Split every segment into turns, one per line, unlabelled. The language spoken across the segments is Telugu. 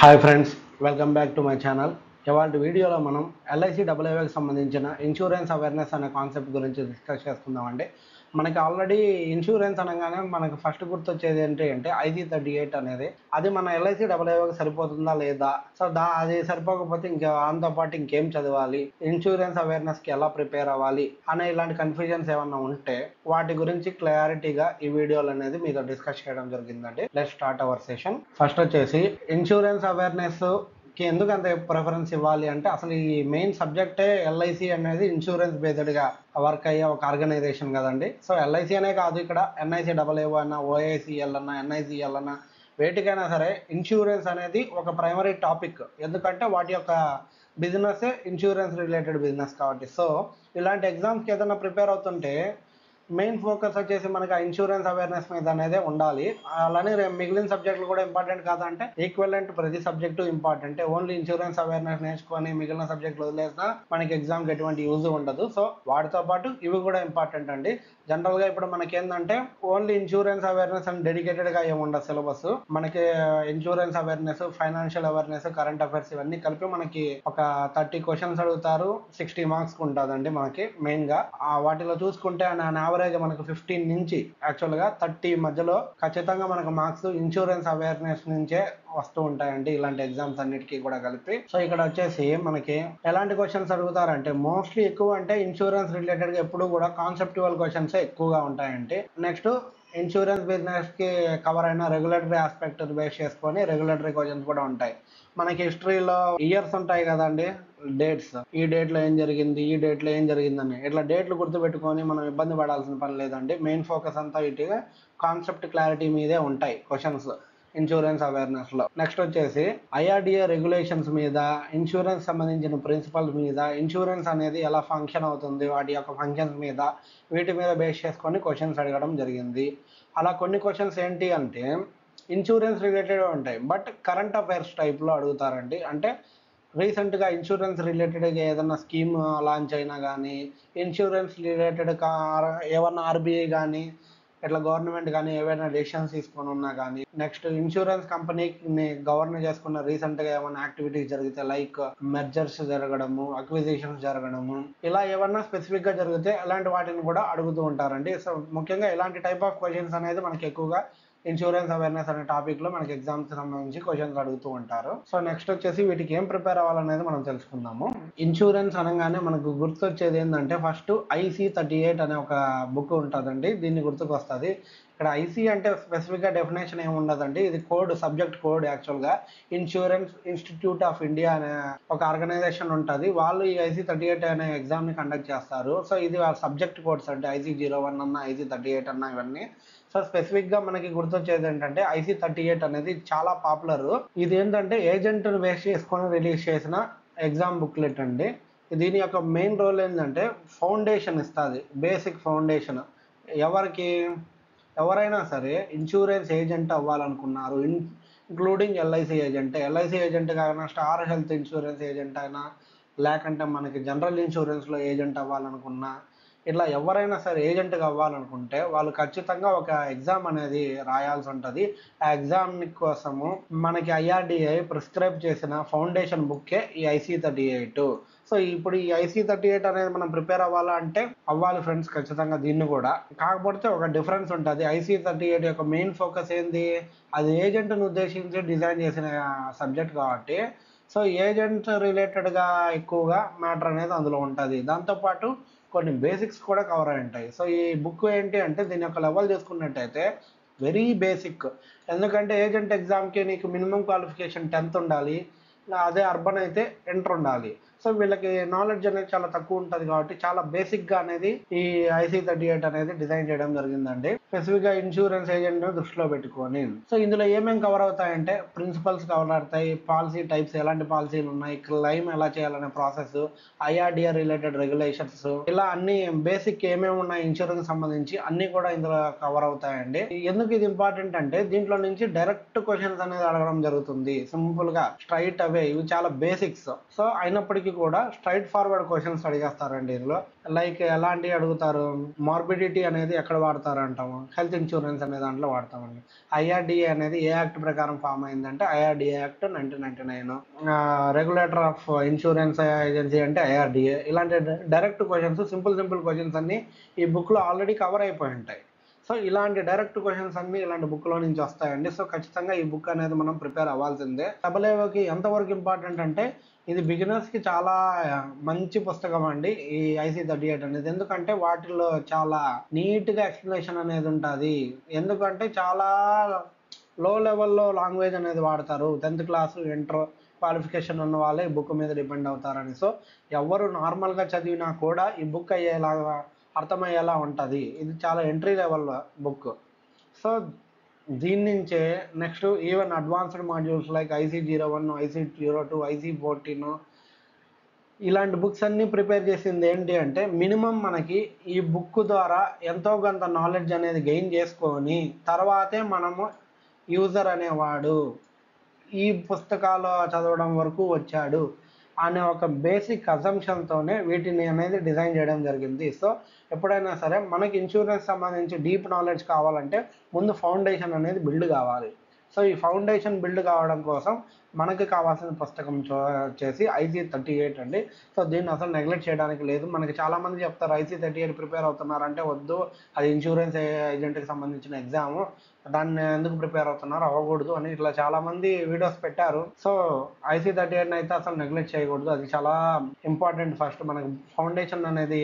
Hi friends, welcome back to my channel. ఇవాళ వీడియోలో మనం ఎల్ఐసి డబ్ల్యూఏకి సంబంధించిన ఇన్సూరెన్స్ అవేర్నెస్ అనే కాన్సెప్ట్ గురించి డిస్కస్ చేసుకుందామండి. మనకి ఆల్రెడీ ఇన్సూరెన్స్ అనగానే మనకు ఫస్ట్ గుర్తొచ్చేది ఏంటి అంటే IC38 అనేది. అది మన ఎల్ఐసి డబ్ల్యూఏకి సరిపోతుందా లేదా, సో అది సరిపోకపోతే ఇంకా దాంతో పాటు ఇంకేం చదవాలి, ఇన్సూరెన్స్ అవేర్నెస్కి ఎలా ప్రిపేర్ అవ్వాలి అనే ఇలాంటి కన్ఫ్యూజన్స్ ఏమన్నా ఉంటే వాటి గురించి క్లారిటీగా ఈ వీడియోలో అనేది మీతో డిస్కస్ చేయడం జరిగిందండి. Let's start our session. First వచ్చేసి ఇన్సూరెన్స్ అవేర్నెస్ కి ఎందుకు అంత ప్రిఫరెన్స్ ఇవ్వాలి అంటే, అసలు ఈ మెయిన్ సబ్జెక్టే ఎల్ఐసి అనేది ఇన్సూరెన్స్ బేస్డ్ గా వర్క్ అయ్యే ఒక ఆర్గనైజేషన్ కదండి. సో ఎల్ఐసి అనే కాదు, ఇక్కడ NIC AA అన్నా, OICL అన్నా, NICL అన్నా, వేటికైనా సరే ఇన్సూరెన్స్ అనేది ఒక ప్రైమరీ టాపిక్. ఎందుకంటే వాటి యొక్క బిజినెస్ ఇన్సూరెన్స్ రిలేటెడ్ బిజినెస్ కాబట్టి. సో ఇలాంటి ఎగ్జామ్స్కి ఏదైనా ప్రిపేర్ అవుతుంటే మెయిన్ ఫోకస్ వచ్చేసి మనకి ఆ ఇన్సూరెన్స్ అవేర్నెస్ మీద అనేది ఉండాలి. అలానే మిగిలిన సబ్జెక్టులు కూడా ఇంపార్టెంట్ కాదంటే ఈక్వలెంట్ ప్రతి subject important. Only insurance awareness నేర్చుకొని మిగిలిన సబ్జెక్టులు వదిలేసినా మనకి ఎగ్జామ్కి ఎటువంటి యూజ్ ఉండదు. సో వాటితో పాటు ఇవి కూడా ఇంపార్టెంట్ అండి. జనరల్గా ఇప్పుడు మనకి ఏంటంటే ఓన్లీ ఇన్సూరెన్స్ అవేర్నెస్ అని డెడికేటెడ్గా ఏముండదు సిలబస్. మనకి insurance awareness, financial awareness, current affairs ఇవన్నీ కలిపి మనకి ఒక 30 క్వశ్చన్స్ అడుగుతారు. 60 మార్క్స్ ఉంటుందండి మనకి మెయిన్గా. వాటిలో చూసుకుంటే యావరేజ్ మనకు 15 నుంచి యాక్చువల్గా 30 మధ్యలో ఖచ్చితంగా మనకు మార్క్స్ ఇన్సూరెన్స్ అవేర్నెస్ నుంచే వస్తూ ఉంటాయండి, ఇలాంటి ఎగ్జామ్స్ అన్నిటికీ కూడా కలిపి. సో ఇక్కడ వచ్చేసి మనకి ఎలాంటి క్వశ్చన్స్ అడుగుతారంటే మోస్ట్లీ ఎక్కువ అంటే ఇన్సూరెన్స్ రిలేటెడ్ గా ఎప్పుడు కూడా కాన్సెప్టువల్ క్వశ్చన్స్ ఎక్కువగా ఉంటాయండి. నెక్స్ట్ ఇన్సూరెన్స్ బిజినెస్ కి కవర్ అయిన రెగ్యులేటరీ ఆస్పెక్ట్ బేస్ చేసుకొని రెగ్యులేటరీ క్వశ్చన్స్ కూడా ఉంటాయి. మనకి హిస్టరీలో ఇయర్స్ ఉంటాయి కదండి, డేట్స్, ఈ డేట్ లో ఏం జరిగింది, ఈ డేట్ లో ఏం జరిగిందని ఇట్లా డేట్లు గుర్తుపెట్టుకొని మనం ఇబ్బంది పడాల్సిన పని లేదండి. మెయిన్ ఫోకస్ అంతా ఇటుగా కాన్సెప్ట్ క్లారిటీ మీదే ఉంటాయి క్వశ్చన్స్ ఇన్సూరెన్స్ అవేర్నెస్ లో. నెక్స్ట్ వచ్చేసి IRDA రెగ్యులేషన్స్ మీద, ఇన్సూరెన్స్ సంబంధించిన ప్రిన్సిపల్స్ మీద, ఇన్సూరెన్స్ అనేది ఎలా ఫంక్షన్ అవుతుంది, వాటి యొక్క ఫంక్షన్స్ మీద, వీటి మీద బేస్ చేసుకొని క్వశ్చన్స్ అడగడం జరిగింది. అలా కొన్ని క్వశ్చన్స్ ఏంటి అంటే ఇన్సూరెన్స్ రిలేటెడ్ ఉంటాయి, బట్ కరెంట్ అఫైర్స్ టైప్లో అడుగుతారండి. అంటే రీసెంట్గా ఇన్సూరెన్స్ రిలేటెడ్గా ఏదైనా స్కీమ్ లాంచ్ అయినా కానీ, ఇన్సూరెన్స్ రిలేటెడ్ ఏమన్నా RBI కానీ ఇట్లా గవర్నమెంట్ కానీ ఏవైనా డెసిషన్స్ తీసుకొని ఉన్నా కానీ, నెక్స్ట్ ఇన్సూరెన్స్ కంపెనీని గవర్న్ చేసుకున్న రీసెంట్గా ఏమైనా యాక్టివిటీస్ జరిగితే లైక్ మెర్జర్స్ జరగడము, అక్విజిషన్స్ జరగడము, ఇలా ఏమన్నా స్పెసిఫిక్గా జరిగితే అలాంటి వాటిని కూడా అడుగుతూ ఉంటారండి. సో ముఖ్యంగా ఇలాంటి టైప్ ఆఫ్ క్వశ్చన్స్ అనేది మనకి ఎక్కువగా ఇన్సూరెన్స్ అవేర్నెస్ అనే టాపిక్ లో మనకి ఎగ్జామ్స్ సంబంధించి క్వశ్చన్స్ అడుగుతూ ఉంటారు. సో నెక్స్ట్ వచ్చేసి వీటికి ఏం ప్రిపేర్ అవ్వాలనేది మనం తెలుసుకుందాము. ఇన్సూరెన్స్ అనగానే మనకు గుర్తొచ్చేది ఏంటంటే ఫస్ట్ IC38 అనే ఒక బుక్ ఉంటుందండి, దీన్ని గుర్తుకొస్తుంది. ఇక్కడ IC అంటే స్పెసిఫిక్ గా డెఫినేషన్ ఏమి ఉండదండి, ఇది కోడ్, సబ్జెక్ట్ కోడ్. యాక్చువల్ గా ఇన్సూరెన్స్ ఇన్స్టిట్యూట్ ఆఫ్ ఇండియా అనే ఒక ఆర్గనైజేషన్ ఉంటుంది, వాళ్ళు ఈ IC38 అనే ఎగ్జామ్ ని కండక్ట్ చేస్తారు. సో ఇది వాళ్ళ సబ్జెక్ట్ కోడ్స్ అంటే IC01 అన్న, IC38 అన్న, ఇవన్నీ. సో స్పెసిఫిక్ గా మనకి గుర్తొచ్చేది ఏంటంటే IC38 అనేది చాలా పాపులర్. ఇది ఏంటంటే ఏజెంట్ బేస్ చేసుకొని రిలీజ్ చేసిన ఎగ్జామ్ బుక్లెట్ అండి. దీని యొక్క మెయిన్ రోల్ ఏంటంటే ఫౌండేషన్ ఇస్తుంది, బేసిక్ ఫౌండేషన్. ఎవరికి, ఎవరైనా సరే ఇన్సూరెన్స్ ఏజెంట్ అవ్వాలనుకున్నారు, ఇంక్లూడింగ్ LIC ఏజెంట్ కాకుండా స్టార్ హెల్త్ ఇన్సూరెన్స్ ఏజెంట్ అయినా, లేకంటే మనకి జనరల్ ఇన్సూరెన్స్లో ఏజెంట్ అవ్వాలనుకున్నా, ఇట్లా ఎవరైనా సరే ఏజెంట్గా అవ్వాలనుకుంటే వాళ్ళు ఖచ్చితంగా ఒక ఎగ్జామ్ అనేది రాయాల్సి ఉంటుంది. ఆ ఎగ్జామ్ కోసము మనకి IRDA ప్రిస్క్రైబ్ చేసిన ఫౌండేషన్ బుక్కే ఈ IC38. సో ఇప్పుడు ఈ IC38 అనేది మనం ప్రిపేర్ అవ్వాలా అంటే అవ్వాలి ఫ్రెండ్స్, ఖచ్చితంగా దీన్ని కూడా. కాకపోతే ఒక డిఫరెన్స్ ఉంటుంది. IC38 యొక్క మెయిన్ ఫోకస్ ఏంది, అది ఏజెంట్ను ఉద్దేశించి డిజైన్ చేసిన సబ్జెక్ట్ కాబట్టి సో ఏజెంట్ రిలేటెడ్గా ఎక్కువగా మ్యాటర్ అనేది అందులో ఉంటుంది. దాంతోపాటు కొన్ని బేసిక్స్ కూడా కవర్ అయి ఉంటాయి. సో ఈ బుక్ ఏంటి అంటే దీని యొక్క లెవెల్ చూసుకున్నట్టయితే వెరీ బేసిక్. ఎందుకంటే ఏజెంట్ ఎగ్జామ్కి నీకు మినిమం క్వాలిఫికేషన్ 10th ఉండాలి, అదే అర్బన్ అయితే ఇంటర్ ఉండాలి. సో వీళ్ళకి నాలెడ్జ్ అనేది చాలా తక్కువ ఉంటుంది కాబట్టి చాలా బేసిక్గా అనేది ఈ IC38 అనేది డిజైన్ చేయడం జరిగిందండి, స్పెసిఫిక్గా ఇన్సూరెన్స్ ఏజెంట్ దృష్టిలో పెట్టుకొని. సో ఇందులో ఏమేమి కవర్ అవుతాయంటే ప్రిన్సిపల్స్ కవర్ అవుతాయి, పాలసీ టైప్స్, ఎలాంటి పాలసీలు ఉన్నాయి, క్లెయిమ్ ఎలా చేయాలనే ప్రాసెస్, IRDA రిలేటెడ్ రెగ్యులేషన్స్, ఇలా అన్ని బేసిక్ ఏమేమి ఉన్నాయి ఇన్సూరెన్స్ సంబంధించి అన్ని కూడా ఇందులో కవర్ అవుతాయండి. ఎందుకు ఇది ఇంపార్టెంట్ అంటే దీంట్లో నుంచి డైరెక్ట్ క్వశ్చన్స్ అనేది అడగడం జరుగుతుంది, సింపుల్ గా స్ట్రైట్ అవే. ఇవి చాలా బేసిక్స్. సో అయినప్పటికీ అందరికీ కూడా స్ట్రైట్ ఫార్వర్డ్ క్వశ్చన్స్ అడిగేస్తారండి ఇందులో. లైక్ ఎలాంటివి అడుగుతారు, మార్బిడిటీ అనేది ఎక్కడ వాడతారు అంటాము, హెల్త్ ఇన్సూరెన్స్ అనే దాంట్లో వాడతామండి. ఐఆర్డిఏ అనేది ఏ యాక్ట్ ప్రకారం ఫామ్ అయిందంటే IRDA act 1999. Regulator of insurance agency అంటే ఐఆర్డిఏ. ఇలాంటి డైరెక్ట్ క్వశ్చన్స్, సింపుల్ క్వశ్చన్స్ అన్ని ఈ బుక్లో ఆల్రెడీ కవర్ అయిపోయి ఉంటాయి. సో ఇలాంటి డైరెక్ట్ క్వశ్చన్స్ అన్ని ఇలాంటి బుక్లో నుంచి వస్తాయండి. సో ఖచ్చితంగా ఈ బుక్ అనేది మనం ప్రిపేర్ అవ్వాల్సిందే. డబల్ఏఓకి ఎంతవరకు ఇంపార్టెంట్ అంటే ఇది బిగినర్స్కి చాలా మంచి పుస్తకం అండి ఈ IC38 అనేది. ఎందుకంటే వాటిల్లో చాలా నీట్గా ఎక్స్ప్లెనేషన్ అనేది ఉంటుంది. ఎందుకంటే చాలా లో లెవెల్లో లాంగ్వేజ్ అనేది వాడతారు. 10th క్లాస్ ఇంటర్ క్వాలిఫికేషన్ ఉన్న వాళ్ళే ఈ బుక్ మీద డిపెండ్ అవుతారని. సో ఎవరు నార్మల్గా చదివినా కూడా ఈ బుక్ అయ్యేలాగా అర్థమయ్యేలా ఉంటుంది. ఇది చాలా ఎంట్రీ లెవెల్ బుక్. సో దీని నుంచే next even advanced modules like IC01, IC02, IC14 ఇలాంటి బుక్స్ అన్నీ ప్రిపేర్ చేసింది ఏంటి అంటే మినిమం మనకి ఈ బుక్ ద్వారా ఎంతో కొంత నాలెడ్జ్ అనేది గెయిన్ చేసుకొని తర్వాతే మనము యూజర్ అనేవాడు ఈ పుస్తకాలు చదవడం వరకు వచ్చాడు అనే ఒక బేసిక్ అజంప్షన్తోనే వీటిని అనేది డిజైన్ చేయడం జరిగింది. సో ఎప్పుడైనా సరే మనకి ఇన్సూరెన్స్ సంబంధించి డీప్ నాలెడ్జ్ కావాలంటే ముందు ఫౌండేషన్ అనేది బిల్డ్ కావాలి. సో ఈ ఫౌండేషన్ బిల్డ్ కావడం కోసం మనకి కావాల్సిన పుస్తకం వచ్చేసి IC38 అండి. సో దీన్ని అసలు నెగ్లెక్ట్ చేయడానికి లేదు. మనకి చాలామంది చెప్తారు IC38 ప్రిపేర్ అవుతున్నారంటే వద్దు, అది ఇన్సూరెన్స్ ఏజెంట్కి సంబంధించిన ఎగ్జాము, దాన్ని ఎందుకు ప్రిపేర్ అవుతున్నారు, అవ్వకూడదు అని ఇట్లా చాలామంది వీడియోస్ పెట్టారు. సో IC38 అయితే అసలు నెగ్లెక్ట్ చేయకూడదు, అది చాలా ఇంపార్టెంట్. ఫస్ట్ మనకి ఫౌండేషన్ అనేది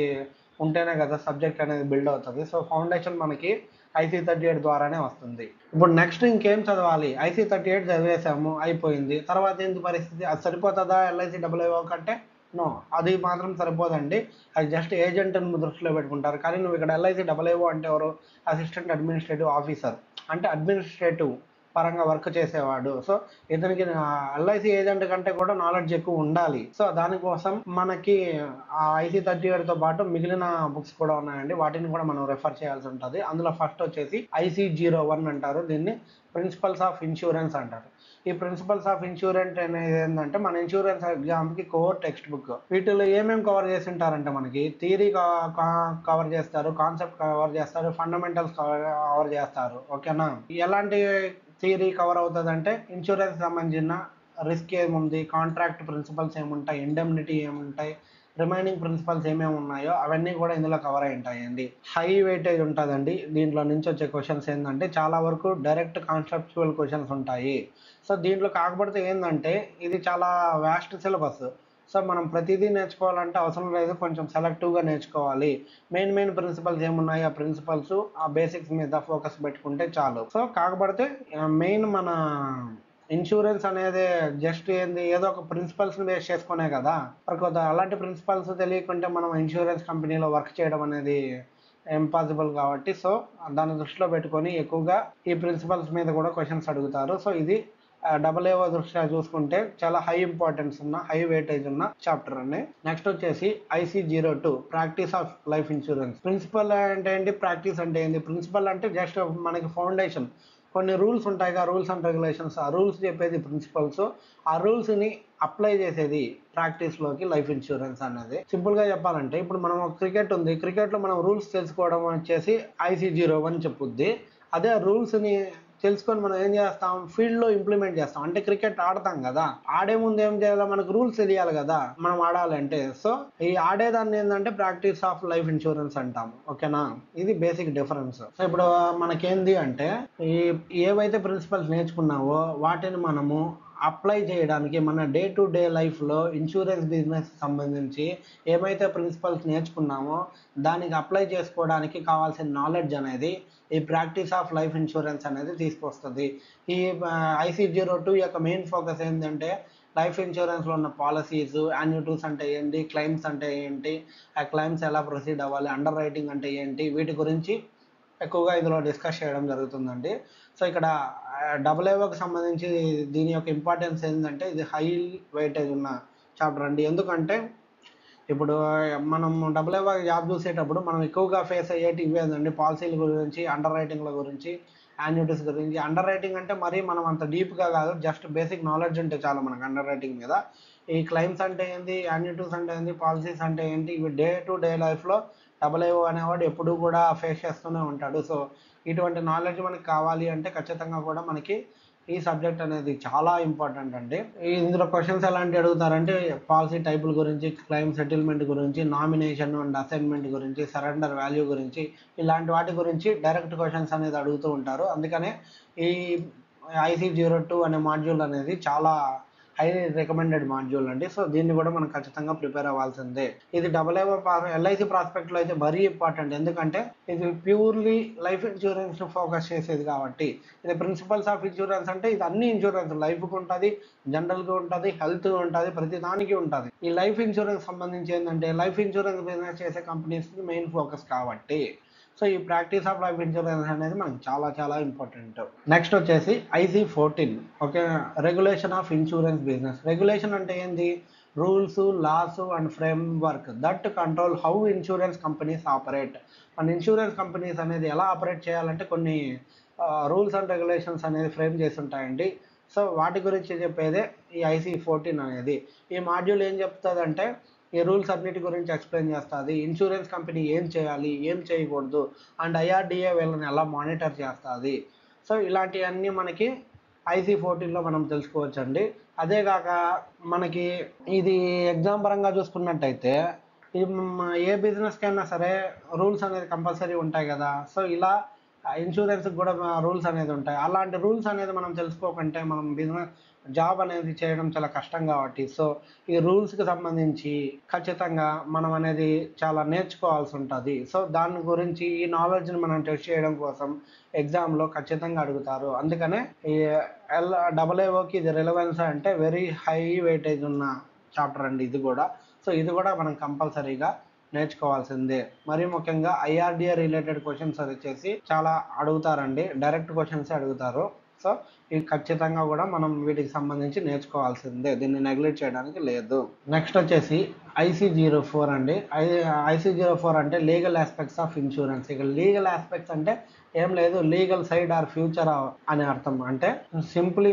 ఉంటేనే కదా సబ్జెక్ట్ అనేది బిల్డ్ అవుతుంది. సో ఫౌండేషన్ మనకి IC38 ద్వారానే వస్తుంది. ఇప్పుడు నెక్స్ట్ ఇంకేం చదవాలి, IC38 చదివేసాము అయిపోయింది, తర్వాత ఏంటి పరిస్థితి, అది సరిపోతుందా LICAO కంటే? నో, అది మాత్రం సరిపోదండి. అది జస్ట్ ఏజెంట్ని దృష్టిలో పెట్టుకుంటారు. కానీ నువ్వు ఇక్కడ LICAO అంటే ఎవరు, అసిస్టెంట్ అడ్మినిస్ట్రేటివ్ ఆఫీసర్, అంటే అడ్మినిస్ట్రేటివ్ పరంగా వర్క్ చేసేవాడు. సో ఇతనికి LIC ఏజెంట్ కంటే కూడా నాలెడ్జ్ ఎక్కువ ఉండాలి. సో దానికోసం మనకి ఆ IC38తో పాటు మిగిలిన బుక్స్ కూడా ఉన్నాయండి, వాటిని కూడా మనం రెఫర్ చేయాల్సి ఉంటుంది. అందులో ఫస్ట్ వచ్చేసి IC01 అంటారు, దీన్ని ప్రిన్సిపల్స్ ఆఫ్ ఇన్సూరెన్స్ అంటారు. ఈ ప్రిన్సిపల్స్ ఆఫ్ ఇన్సూరెన్స్ అనేది ఏంటంటే మన ఇన్సూరెన్స్ ఎగ్జామ్కి కోర్ టెక్స్ట్ బుక్. వీటిలో ఏమేమి కవర్ చేసి ఉంటారంటే మనకి థియరీ కవర్ చేస్తారు, కాన్సెప్ట్ కవర్ చేస్తారు, ఫండమెంటల్స్ కవర్ చేస్తారు. ఓకేనా? ఎలాంటి థియరీ కవర్ అవుతుంది అంటే ఇన్సూరెన్స్ సంబంధించిన రిస్క్ ఏముంది, కాంట్రాక్ట్ ప్రిన్సిపల్స్ ఏముంటాయి, ఇండెమ్నిటీ ఏముంటాయి, రిమైనింగ్ ప్రిన్సిపల్స్ ఏమేమి ఉన్నాయో అవన్నీ కూడా ఇందులో కవర్ అయి ఉంటాయండి. హై వెయిటేజ్ ఉంటుందండి. దీంట్లో నుంచి వచ్చే క్వశ్చన్స్ ఏంటంటే చాలా వరకు డైరెక్ట్ కాన్సెప్చువల్ క్వశ్చన్స్ ఉంటాయి. సో దీంట్లో కాకపోతే ఏంటంటే ఇది చాలా వాస్ట్ సిలబస్. సో మనం ప్రతిదీ నేర్చుకోవాలంటే అవసరం లేదు, కొంచెం సెలెక్టివ్గా నేర్చుకోవాలి. మెయిన్ ప్రిన్సిపల్స్ ఏమున్నాయి, ఆ ప్రిన్సిపల్స్, ఆ బేసిక్స్ మీద ఫోకస్ పెట్టుకుంటే చాలు. సో కాకపోతే మెయిన్ మన ఇన్సూరెన్స్ అనేది జస్ట్ ఏంది, ఏదో ఒక ప్రిన్సిపల్స్ని బేస్ చేసుకునే కదా. అలాంటి ప్రిన్సిపల్స్ తెలియకుంటే మనం ఇన్సూరెన్స్ కంపెనీలో వర్క్ చేయడం అనేది ఇంపాసిబుల్ కాబట్టి సో దాన్ని దృష్టిలో పెట్టుకొని ఎక్కువగా ఈ ప్రిన్సిపల్స్ మీద కూడా క్వశ్చన్స్ అడుగుతారు. సో ఇది AAO దృష్ట్యా చూసుకుంటే చాలా హై ఇంపార్టెన్స్ ఉన్న, హై వెయిటేజ్ ఉన్న చాప్టర్ అండి. నెక్స్ట్ వచ్చేసి IC02 practice of life insurance. Principle అంటే ఏంటి, ప్రాక్టీస్ అంటే ఏంటి? ప్రిన్సిపల్ అంటే జస్ట్ మనకి ఫౌండేషన్, కొన్ని రూల్స్ ఉంటాయి, రూల్స్ అండ్ రెగ్యులేషన్స్, ఆ రూల్స్ చెప్పేది ప్రిన్సిపల్స్, ఆ రూల్స్ని అప్లై చేసేది ప్రాక్టీస్లోకి లైఫ్ ఇన్సూరెన్స్ అనేది. సింపుల్గా చెప్పాలంటే ఇప్పుడు మనం క్రికెట్ ఉంది, క్రికెట్లో మనం రూల్స్ తెలుసుకోవడం వచ్చేసి IC01 చెప్పుద్ది. అదే రూల్స్ని తెలుసుకొని మనం ఏం చేస్తాం, ఫీల్డ్లో ఇంప్లిమెంట్ చేస్తాం. అంటే క్రికెట్ ఆడతాం కదా, ఆడే ముందు ఏం చేయాలి, మనకు రూల్స్ తెలియాలి కదా మనం ఆడాలంటే. సో ఈ ఆడేదాన్ని ఏంటంటే ప్రాక్టీస్ ఆఫ్ లైఫ్ ఇన్సూరెన్స్ అంటాము. ఓకేనా? ఇది బేసిక్ డిఫరెన్స్. సో ఇప్పుడు మనకేంది అంటే ఈ ఏవైతే ప్రిన్సిపల్స్ నేర్చుకున్నావో వాటిని మనము అప్లై చేయడానికి మన డే టు డే లైఫ్లో ఇన్సూరెన్స్ బిజినెస్ సంబంధించి ఏమైతే ప్రిన్సిపల్స్ నేర్చుకున్నామో దానికి అప్లై చేసుకోవడానికి కావాల్సిన నాలెడ్జ్ అనేది ఈ ప్రాక్టీస్ ఆఫ్ లైఫ్ ఇన్సూరెన్స్ అనేది తీసుకొస్తుంది. ఈ IC02 యొక్క మెయిన్ ఫోకస్ ఏంటంటే లైఫ్ ఇన్సూరెన్స్లో ఉన్న పాలసీస్, యాన్యుటీస్ అంటే ఏంటి, క్లెయిమ్స్ అంటే ఏంటి, ఆ క్లెయిమ్స్ ఎలా ప్రొసీడ్ అవ్వాలి, అండర్ రైటింగ్ అంటే ఏంటి, వీటి గురించి ఎక్కువగా ఇందులో డిస్కస్ చేయడం జరుగుతుందండి. సో ఇక్కడ AAOకి సంబంధించి దీని యొక్క ఇంపార్టెన్స్ ఏంటంటే ఇది హై వెయిటేజ్ ఉన్న చాప్టర్ అండి. ఎందుకంటే ఇప్పుడు మనం AAO జాబ్ చూసేటప్పుడు మనం ఎక్కువగా ఫేస్ అయ్యేటి ఇవేందండి, పాలసీల గురించి, అండర్ రైటింగ్ల గురించి, యాన్యుటీస్ గురించి. అండర్ రైటింగ్ అంటే మరీ మనం అంత డీప్గా కాదు, జస్ట్ బేసిక్ నాలెడ్జ్ ఉంటే చాలు మనకు అండర్ రైటింగ్ మీద. ఈ క్లైమ్స్ అంటే ఏంది, యాన్యుటీస్ అంటే ఏంది, పాలసీస్ అంటే ఏంటి, ఇవి డే టు డే లైఫ్లో డబ్ల్యూఓ అనేవాడు ఎప్పుడూ కూడా ఫేస్ చేస్తూనే ఉంటాడు. సో ఇటువంటి నాలెడ్జ్ మనకి కావాలి అంటే ఖచ్చితంగా కూడా మనకి ఈ సబ్జెక్ట్ అనేది చాలా ఇంపార్టెంట్ అండి. ఇందులో క్వశ్చన్స్ ఎలాంటి అడుగుతారంటే పాలసీ టైపుల గురించి, క్లైమ్ సెటిల్మెంట్ గురించి, నామినేషన్ అండ్ అసైన్మెంట్ గురించి, సరెండర్ వాల్యూ గురించి, ఇలాంటి వాటి గురించి డైరెక్ట్ క్వశ్చన్స్ అనేది అడుగుతూ ఉంటారు. అందుకనే ఈ IC02 అనే మాడ్యూల్ అనేది చాలా హైలీ రికమెండెడ్ మాడ్యూల్ అండి. సో దీన్ని కూడా మనం ఖచ్చితంగా ప్రిపేర్ అవ్వాల్సిందే. ఇది LIC ప్రాస్పెక్ట్లో అయితే మరీ ఇంపార్టెంట్, ఎందుకంటే ఇది ప్యూర్లీ లైఫ్ ఇన్సూరెన్స్ ఫోకస్ చేసేది కాబట్టి. ఇది ప్రిన్సిపల్స్ ఆఫ్ ఇన్సూరెన్స్ అంటే ఇది అన్ని ఇన్సూరెన్స్, లైఫ్కి ఉంటుంది, జనరల్గా ఉంటుంది, హెల్త్ ఉంటుంది, ప్రతి దానికి ఉంటుంది. ఈ లైఫ్ ఇన్సూరెన్స్ సంబంధించి ఏంటంటే లైఫ్ ఇన్సూరెన్స్ బిజినెస్ చేసే కంపెనీస్కి మెయిన్ ఫోకస్ కాబట్టి. సో ఈ ప్రాక్టీస్ ఆఫ్ లైఫ్ ఇన్సూరెన్స్ అనేది మనకు చాలా చాలా ఇంపార్టెంట్. నెక్స్ట్ వచ్చేసి IC14, okay, regulation of insurance business. Regulation అంటే ఏంది, rules, laws and framework that control how insurance companies operate. మన ఇన్సూరెన్స్ కంపెనీస్ అనేది ఎలా ఆపరేట్ చేయాలంటే కొన్ని రూల్స్ అండ్ రెగ్యులేషన్స్ అనేది ఫ్రేమ్ చేసి ఉంటాయండి. సో వాటి గురించి చెప్పేదే ఈ IC14 అనేది. ఈ మాడ్యూల్ ఏం చెప్తుందంటే ఈ రూల్స్ అన్నిటి గురించి ఎక్స్ప్లెయిన్ చేస్తుంది, ఇన్సూరెన్స్ కంపెనీ ఏం చేయాలి, ఏం చేయకూడదు, అండ్ IRDA వీళ్ళని ఎలా మానిటర్ చేస్తుంది. సో ఇలాంటివన్నీ మనకి IC14లో మనం తెలుసుకోవచ్చండి. అదేగాక మనకి ఇది ఎగ్జామ్ పరంగా చూసుకున్నట్టయితే ఏ బిజినెస్కైనా సరే రూల్స్ అనేది కంపల్సరీ ఉంటాయి కదా. సో ఇలా ఇన్సూరెన్స్కి కూడా రూల్స్ అనేది ఉంటాయి. అలాంటి రూల్స్ అనేది మనం తెలుసుకోకుంటే మనం బిజినెస్ జాబ్ అనేది చేయడం చాలా కష్టం కాబట్టి. సో ఈ రూల్స్కి సంబంధించి ఖచ్చితంగా మనం అనేది చాలా నేర్చుకోవాల్సి ఉంటుంది. సో దాని గురించి ఈ నాలెడ్జ్ని మనం టెస్ట్ చేయడం కోసం ఎగ్జామ్లో ఖచ్చితంగా అడుగుతారు. అందుకనే ఈ LAOకి ఇది రిలవెన్స్ అంటే వెరీ హై వెయిటేజ్ ఉన్న చాప్టర్ అండి ఇది కూడా. సో ఇది కూడా మనం కంపల్సరీగా నేర్చుకోవాల్సిందే. మరీ ముఖ్యంగా IRDA రిలేటెడ్ క్వశ్చన్స్ వచ్చేసి చాలా అడుగుతారండి, డైరెక్ట్ క్వశ్చన్స్ అడుగుతారు. సో ఇవి ఖచ్చితంగా కూడా మనం వీటికి సంబంధించి నేర్చుకోవాల్సిందే, దీన్ని నెగ్లెక్ట్ చేయడానికి లేదు. నెక్స్ట్ వచ్చేసి IC04 అండి. IC04 అంటే లీగల్ ఆస్పెక్ట్స్ ఆఫ్ ఇన్సూరెన్స్. ఇక లీగల్ ఆస్పెక్ట్స్ అంటే ఏం లేదు, లీగల్ సైడ్ ఆర్ ఫ్యూచర్ అని అర్థం. అంటే simply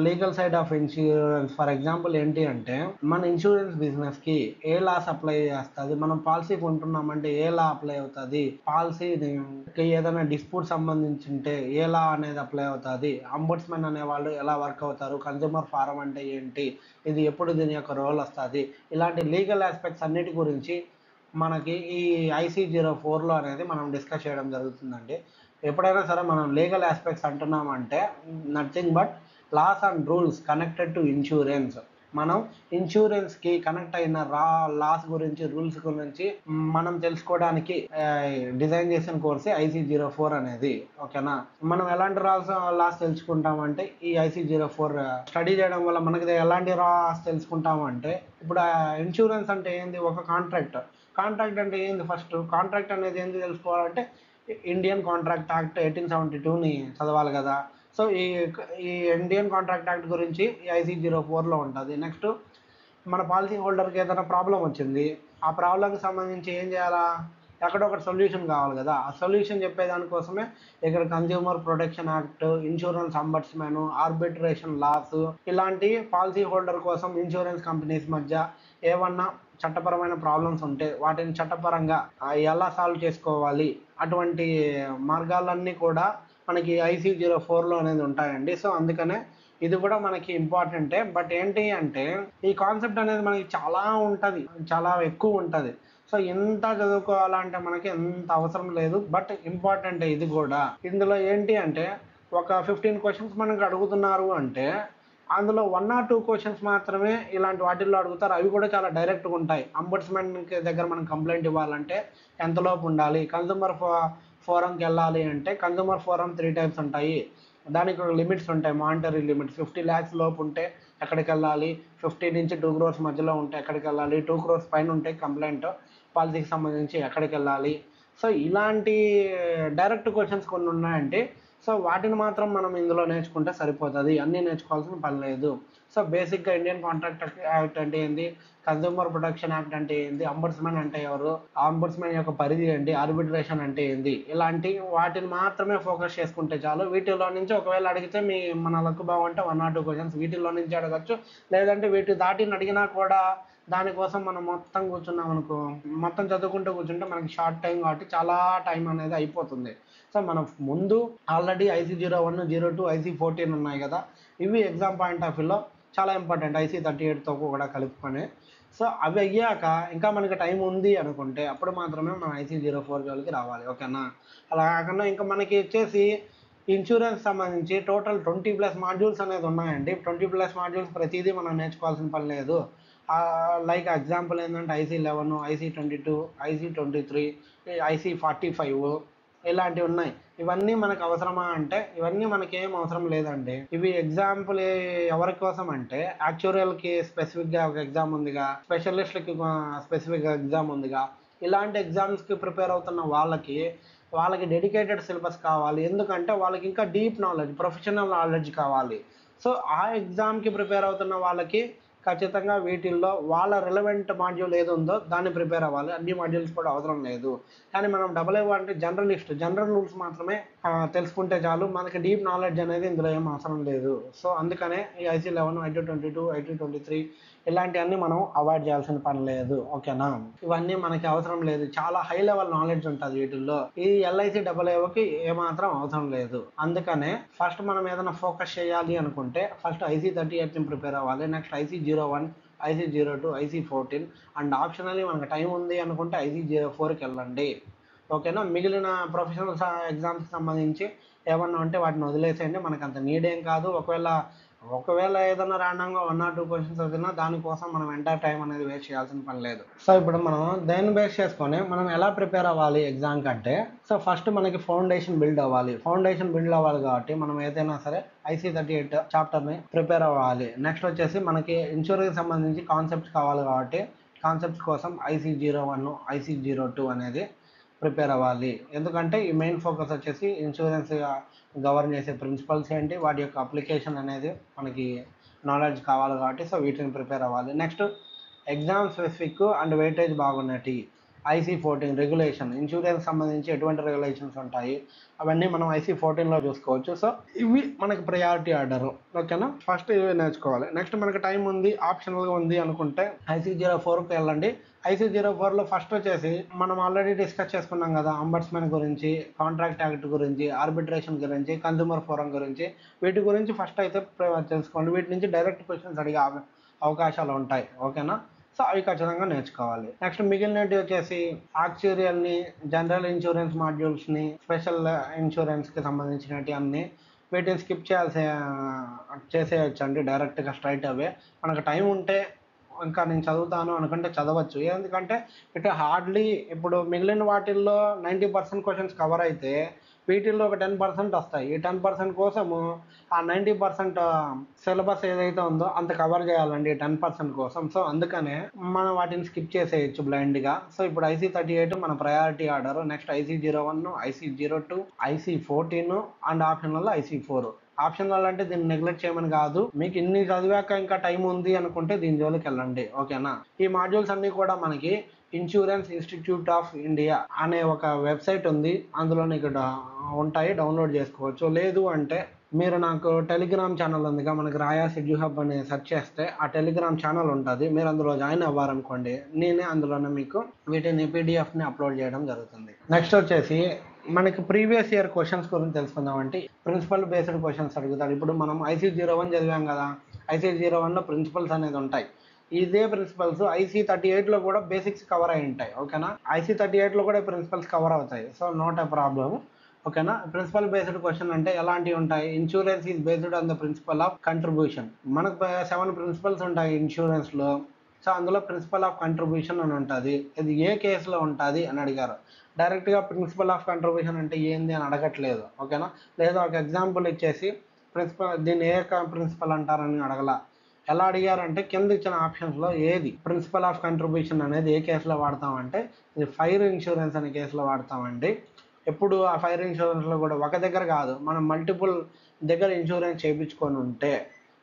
legal side of insurance. For example ఏంటి అంటే మన ఇన్సూరెన్స్ బిజినెస్ కి ఏ లాస్ అప్లై చేస్తుంది, మనం పాలసీ కొంటున్నామంటే ఏ లా అప్లై అవుతుంది, పాలసీకి ఏదైనా డిస్ప్యూట్ సంబంధించి ఉంటే ఏ లా అనేది అప్లై అవుతుంది, అంబుడ్స్మెన్ అనే వాళ్ళు ఎలా వర్క్ అవుతారు, కన్జ్యూమర్ ఫారం అంటే ఏంటి, ఇది ఎప్పుడు దీని యొక్క రోల్ వస్తుంది, ఇలాంటి లీగల్ ఆస్పెక్ట్స్ అన్నిటి గురించి మనకి ఈ IC04లో అనేది మనం డిస్కస్ చేయడం జరుగుతుందండి. ఎప్పుడైనా సరే మనం లీగల్ ఆస్పెక్ట్స్ అంటున్నామంటే nothing but laws and rules connected to insurance. మనం ఇన్సూరెన్స్కి కనెక్ట్ అయిన లాస్ గురించి, రూల్స్ గురించి మనం తెలుసుకోవడానికి డిజైన్ చేసిన కోర్సే IC04 అనేది. ఓకేనా, మనం ఎలాంటి లాస్ తెలుసుకుంటామంటే ఈ IC04 స్టడీ చేయడం వల్ల మనకి ఎలాంటి లాస్ తెలుసుకుంటామంటే, ఇప్పుడు ఇన్సూరెన్స్ అంటే ఏంది, ఒక కాంట్రాక్ట్ అంటే ఏంది, ఫస్ట్ కాంట్రాక్ట్ అనేది ఏంది తెలుసుకోవాలంటే ఇండియన్ కాంట్రాక్ట్ యాక్ట్ 1872ని చదవాలి కదా. సో ఈ ఇండియన్ కాంట్రాక్ట్ యాక్ట్ గురించి ఈ IC04లో ఉంటుంది. నెక్స్ట్ మన పాలసీ హోల్డర్కి ఏదైనా ప్రాబ్లం వచ్చింది, ఆ ప్రాబ్లంకి సంబంధించి ఏం చేయాలా, ఎక్కడో ఒకటి సొల్యూషన్ కావాలి కదా. ఆ సొల్యూషన్ చెప్పేదానికోసమే ఇక్కడ consumer protection act, insurance ombudsman, arbitration laws, ఇలాంటి పాలసీ హోల్డర్ కోసం ఇన్సూరెన్స్ కంపెనీస్ మధ్య ఏమన్నా చట్టపరమైన ప్రాబ్లమ్స్ ఉంటే వాటిని చట్టపరంగా ఎలా సాల్వ్ చేసుకోవాలి, అటువంటి మార్గాలన్నీ కూడా మనకి IC04లో అనేది ఉంటాయండి. సో అందుకనే ఇది కూడా మనకి ఇంపార్టెంటే. బట్ ఏంటి అంటే ఈ కాన్సెప్ట్ అనేది మనకి చాలా ఉంటుంది, చాలా ఎక్కువ ఉంటుంది. సో ఎంత చదువుకోవాలంటే మనకి ఎంత అవసరం లేదు, బట్ ఇంపార్టెంట్ ఇది కూడా. ఇందులో ఏంటి అంటే ఒక 15 క్వశ్చన్స్ మనకు అడుగుతున్నారు అంటే అందులో 1 or 2 క్వశ్చన్స్ మాత్రమే ఇలాంటి వాటిల్లో అడుగుతారు. అవి కూడా చాలా డైరెక్ట్గా ఉంటాయి. అంబడ్స్మెన్ దగ్గర మనం కంప్లైంట్ ఇవ్వాలంటే ఎంతలోపు ఉండాలి, కన్జ్యూమర్ ఫోరంకి వెళ్ళాలి అంటే కన్జ్యూమర్ ఫోరం 3 టైప్స్ ఉంటాయి, దానికి లిమిట్స్ ఉంటాయి, మానిటరీ లిమిట్స్. 50 lakhs లోపు ఉంటే ఎక్కడికి వెళ్ళాలి, 50 నుంచి 2 crores మధ్యలో ఉంటే ఎక్కడికి వెళ్ళాలి, 2 crores పైన ఉంటే కంప్లైంట్ పాలసీకి సంబంధించి ఎక్కడికి వెళ్ళాలి. సో ఇలాంటి డైరెక్ట్ క్వశ్చన్స్ కొన్ని ఉన్నాయంటే సో వాటిని మాత్రం మనం ఇందులో నేర్చుకుంటే సరిపోతుంది, అన్నీ నేర్చుకోవాల్సిన పని లేదు. సో బేసిక్గా ఇండియన్ కాంట్రాక్ట్ యాక్ట్ అంటే ఏంది, కన్జ్యూమర్ ప్రొటెక్షన్ యాక్ట్ అంటే ఏంది, అంబుడ్స్మెన్ అంటే ఎవరు, అంబుడ్స్మెన్ యొక్క పరిధి ఏంటి, ఆర్బిట్రేషన్ అంటే ఏంది, ఇలాంటి వాటిని మాత్రమే ఫోకస్ చేసుకుంటే చాలు. వీటిలో నుంచి ఒకవేళ అడిగితే మన లక్ బాగుంటే 1 or 2 క్వశ్చన్స్ వీటిలో నుంచి అడగచ్చు. లేదంటే వీటి దాటిని అడిగినా కూడా దానికోసం మనం మొత్తం కూర్చున్నాం అనుకో, మొత్తం చదువుకుంటూ కూర్చుంటే మనకి షార్ట్ టైం కాబట్టి చాలా టైం అనేది అయిపోతుంది. సో మనం ముందు ఆల్రెడీ IC01, 02, IC14 ఉన్నాయి కదా, ఇవి ఎగ్జామ్ పాయింట్ ఆఫ్ వ్యూలో చాలా ఇంపార్టెంట్, IC38తో కూడా కలుపుకొని. సో అవి అయ్యాక ఇంకా మనకి టైం ఉంది అనుకుంటే అప్పుడు మాత్రమే మనం IC04 జోలికి రావాలి, ఓకేనా. అలా కాకుండా ఇంకా మనకి వచ్చేసి ఇన్సూరెన్స్ సంబంధించి టోటల్ 20+ మాడ్యూల్స్ అనేది ఉన్నాయండి. 20+ మాడ్యూల్స్ ప్రతిదీ మనం నేర్చుకోవాల్సిన పని లేదు. లైక్ ఎగ్జాంపుల్ ఏంటంటే IC11, IC22, IC23, IC45 ఇలాంటివి ఉన్నాయి. ఇవన్నీ మనకు అవసరమా అంటే ఇవన్నీ మనకి ఏం అవసరం లేదండి. ఇవి ఎగ్జాంపుల్ ఎవరి కోసం అంటే యాక్చువల్కి స్పెసిఫిక్గా ఒక ఎగ్జామ్ ఉందిగా, స్పెషలిస్ట్కి స్పెసిఫిక్గా ఎగ్జామ్ ఉందిగా, ఇలాంటి ఎగ్జామ్స్కి ప్రిపేర్ అవుతున్న వాళ్ళకి డెడికేటెడ్ సిలబస్ కావాలి. ఎందుకంటే వాళ్ళకి ఇంకా డీప్ నాలెడ్జ్, ప్రొఫెషనల్ నాలెడ్జ్ కావాలి. సో ఆ ఎగ్జామ్కి ప్రిపేర్ అవుతున్న వాళ్ళకి ఖచ్చితంగా వీటిల్లో వాళ్ళ రిలవెంట్ మాడ్యూల్ ఏది ఉందో దాన్ని ప్రిపేర్ అవ్వాలి. అన్ని మాడ్యూల్స్ కూడా అవసరం లేదు. కానీ మనం AA అంటే జనరల్ రూల్స్ మాత్రమే తెలుసుకుంటే చాలు. మనకి డీప్ నాలెడ్జ్ అనేది ఇందులో ఏం అవసరం లేదు. సో అందుకనే ఈ IC11, IT22, IT23 ఇలాంటివన్నీ మనం అవాయిడ్ చేయాల్సిన పని లేదు, ఓకేనా. ఇవన్నీ మనకి అవసరం లేదు, చాలా హై లెవెల్ నాలెడ్జ్ ఉంటుంది వీటిల్లో. ఈ LICAAకి ఏమాత్రం అవసరం లేదు. అందుకనే ఫస్ట్ మనం ఏదైనా ఫోకస్ చేయాలి అనుకుంటే ఫస్ట్ IC38 ప్రిపేర్ అవ్వాలి. Next IC01, IC02, IC14 and optionally మనకు టైం ఉంది అనుకుంటే IC04కి వెళ్ళండి, ఓకేనా. మిగిలిన ప్రొఫెషనల్ ఎగ్జామ్స్కి సంబంధించి ఏమన్నా ఉంటే వాటిని వదిలేసేయండి, మనకు అంత నీడ్ ఏం కాదు. ఒకవేళ ఏదైనా ర్యాండమ్గా 1 or 2 క్వశ్చన్స్ వదిలినా దానికోసం మనం ఎంటైర్ టైం అనేది వేస్ట్ చేయాల్సిన పని లేదు. సో ఇప్పుడు మనం దేన్ని బేస్ చేసుకొని మనం ఎలా ప్రిపేర్ అవ్వాలి ఎగ్జామ్ కంటే, సో ఫస్ట్ మనకి ఫౌండేషన్ బిల్డ్ అవ్వాలి. కాబట్టి మనం ఏదైనా సరే IC38 చాప్టర్ని ప్రిపేర్ అవ్వాలి. నెక్స్ట్ వచ్చేసి మనకి ఇన్సూరెన్స్ సంబంధించి కాన్సెప్ట్స్ కావాలి కాబట్టి కాన్సెప్ట్స్ కోసం IC01, IC02 అనేది ప్రిపేర్ అవ్వాలి. ఎందుకంటే ఈ మెయిన్ ఫోకస్ వచ్చేసి ఇన్సూరెన్స్ గవర్న్ చేసే ప్రిన్సిపల్స్ ఏంటి, వాటి యొక్క అప్లికేషన్ అనేది మనకి నాలెడ్జ్ కావాలి కాబట్టి సో వీటిని ప్రిపేర్ అవ్వాలి. Next exam specific and weightage బాగున్నట్టు IC14 రెగ్యులేషన్, ఇన్సూరెన్స్ సంబంధించి ఎటువంటి రెగ్యులేషన్స్ ఉంటాయి అవన్నీ మనం IC14లో చూసుకోవచ్చు. సో ఇవి మనకి ప్రయారిటీ ఆర్డర్, ఓకేనా. ఫస్ట్ ఇవి నేర్చుకోవాలి. నెక్స్ట్ మనకి టైం ఉంది, ఆప్షనల్గా ఉంది అనుకుంటే IC04కి వెళ్ళండి. IC04లో ఫస్ట్ వచ్చేసి మనం ఆల్రెడీ డిస్కస్ చేసుకున్నాం కదా, అంబడ్స్మెన్ గురించి, కాంట్రాక్ట్ యాక్ట్ గురించి, ఆర్బిట్రేషన్ గురించి, కన్జ్యూమర్ ఫోరం గురించి, వీటి గురించి ఫస్ట్ అయితే తెలుసుకోండి. వీటి నుంచి డైరెక్ట్ క్వశ్చన్స్ అడిగే అవకాశాలు ఉంటాయి, ఓకేనా. సో అవి ఖచ్చితంగా నేర్చుకోవాలి. నెక్స్ట్ మిగిలినవి వచ్చేసి యాక్చురియల్ని, జనరల్ ఇన్సూరెన్స్ మాడ్యూల్స్ని, స్పెషల్ ఇన్సూరెన్స్కి సంబంధించినవి అన్నీ వీటిని స్కిప్ చేసేయచ్చు అండి డైరెక్ట్గా స్ట్రైట్ అవే. మనకు టైం ఉంటే ఇంకా నేను చదువుతాను అనుకుంటే చదవచ్చు. ఎందుకంటే ఇటు హార్డ్లీ ఇప్పుడు మిగిలిన వాటిల్లో 90% క్వశ్చన్స్ కవర్ అయితే వీటిల్లో ఒక 10% వస్తాయి. ఈ 10% కోసము ఆ 90% సిలబస్ ఏదైతే ఉందో అంత కవర్ చేయాలండి 10% కోసం. సో అందుకనే మనం వాటిని స్కిప్ చేసేయచ్చు బ్లైండ్గా. సో ఇప్పుడు IC38 మన priority order. Next IC01, IC02, IC14 and optional IC4. Optional అంటే దీన్ని నెగ్లెక్ట్ చేయమని కాదు, మీకు ఇన్ని చదివాక ఇంకా టైం ఉంది అనుకుంటే దీని జోలికి వెళ్ళండి, ఓకేనా. ఈ మాడ్యూల్స్ అన్నీ కూడా మనకి ఇన్సూరెన్స్ ఇన్స్టిట్యూట్ ఆఫ్ ఇండియా అనే ఒక వెబ్సైట్ ఉంది, అందులో నీకు ఉంటాయి, డౌన్లోడ్ చేసుకోవచ్చు. లేదు అంటే మీరు నాకు టెలిగ్రామ్ ఛానల్ ఉందిగా, మనకి రాయాస్ ఎడ్యుహబ్ అని సెర్చ్ చేస్తే ఆ టెలిగ్రామ్ ఛానల్ ఉంటుంది, మీరు అందులో జాయిన్ అవ్వారనుకోండి, నేనే అందులోనే మీకు వీటిని PDFని అప్లోడ్ చేయడం జరుగుతుంది. నెక్స్ట్ వచ్చేసి మనకి ప్రీవియస్ ఇయర్ క్వశ్చన్స్ గురించి తెలుసుకుందామంటే ప్రిన్సిపల్ బేస్డ్ క్వశ్చన్స్ అడుగుతాడు. ఇప్పుడు మనం IC01 చదివాం కదా, IC01లో ప్రిన్సిపల్స్ అనేది ఉంటాయి. ఇదే ప్రిన్సిపల్స్ IC38లో కూడా బేసిక్స్ కవర్ అయి ఉంటాయి, ఓకేనా. IC38లో కూడా ప్రిన్సిపల్స్ కవర్ అవుతాయి. సో నాట్ ఎ ప్రాబ్లం, ఓకేనా. ప్రిన్సిపల్ బేస్డ్ క్వశ్చన్ అంటే ఎలాంటివి ఉంటాయి, insurance is based on the principle of contribution. మనకు 7 ప్రిన్సిపల్స్ ఉంటాయి ఇన్సూరెన్స్లో. సో అందులో ప్రిన్సిపల్ ఆఫ్ కంట్రిబ్యూషన్ అని ఉంటుంది. ఇది ఏ కేసులో ఉంటుంది అని అడిగారు. డైరెక్ట్గా ప్రిన్సిపల్ ఆఫ్ కంట్రిబ్యూషన్ అంటే ఏంది అని అడగట్లేదు, ఓకేనా. లేదా ఒక ఎగ్జాంపుల్ ఇచ్చేసి దీన్ని ఏ ప్రిన్సిపల్ అంటారని అడగల. ఎలా అడిగారంటే కింద ఇచ్చిన ఆప్షన్స్లో ఏది ప్రిన్సిపల్ ఆఫ్ కంట్రిబ్యూషన్ అనేది ఏ కేసులో వాడతామంటే ఇది ఫైర్ ఇన్సూరెన్స్ అనే కేసులో వాడతామండి. ఎప్పుడు ఆ ఫైర్ ఇన్సూరెన్స్లో కూడా ఒక దగ్గర కాదు, మనం మల్టిపుల్ దగ్గర ఇన్సూరెన్స్ చేయించుకొని ఉంటే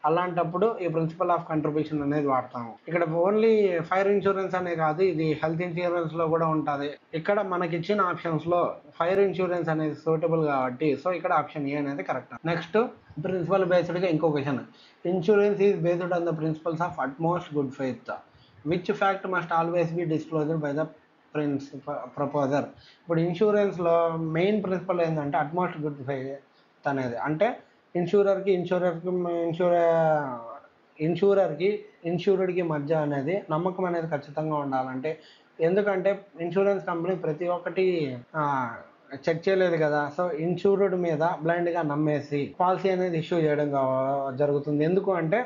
అలాంటప్పుడు ఈ ప్రిన్సిపల్ ఆఫ్ కంట్రిబ్యూషన్ అనేది వాడతాము. ఇక్కడ ఓన్లీ ఫైర్ ఇన్సూరెన్స్ అనే కాదు, ఇది హెల్త్ ఇన్సూరెన్స్ లో కూడా ఉంటుంది. ఇక్కడ మనకి ఇచ్చిన ఆప్షన్స్ లో ఫైర్ ఇన్సూరెన్స్ అనేది సూటబుల్ కాబట్టి సో ఇక్కడ ఆప్షన్ ఏ అనేది కరెక్ట్. నెక్స్ట్ ప్రిన్సిపల్ బేస్డ్ గా ఇంకో question. Insurance is based on the principles of utmost good faith. Which fact must always be disclosed by the proposer. ఇప్పుడు ఇన్సూరెన్స్లో మెయిన్ ప్రిన్సిపల్ ఏంటంటే అట్మోస్ట్ గుడ్ ఫెయిత్ అనేది. అంటే ఇన్సూరర్కి ఇన్సూరెడ్కి మధ్య అనేది నమ్మకం అనేది ఖచ్చితంగా ఉండాలంటే, ఎందుకంటే ఇన్సూరెన్స్ కంపెనీ ప్రతి ఒక్కటి చెక్ చేయలేదు కదా. సో ఇన్సూర్డ్ మీద బ్లైండ్గా నమ్మేసి పాలసీ అనేది ఇష్యూ చేయడం జరుగుతుంది. ఎందుకు అంటే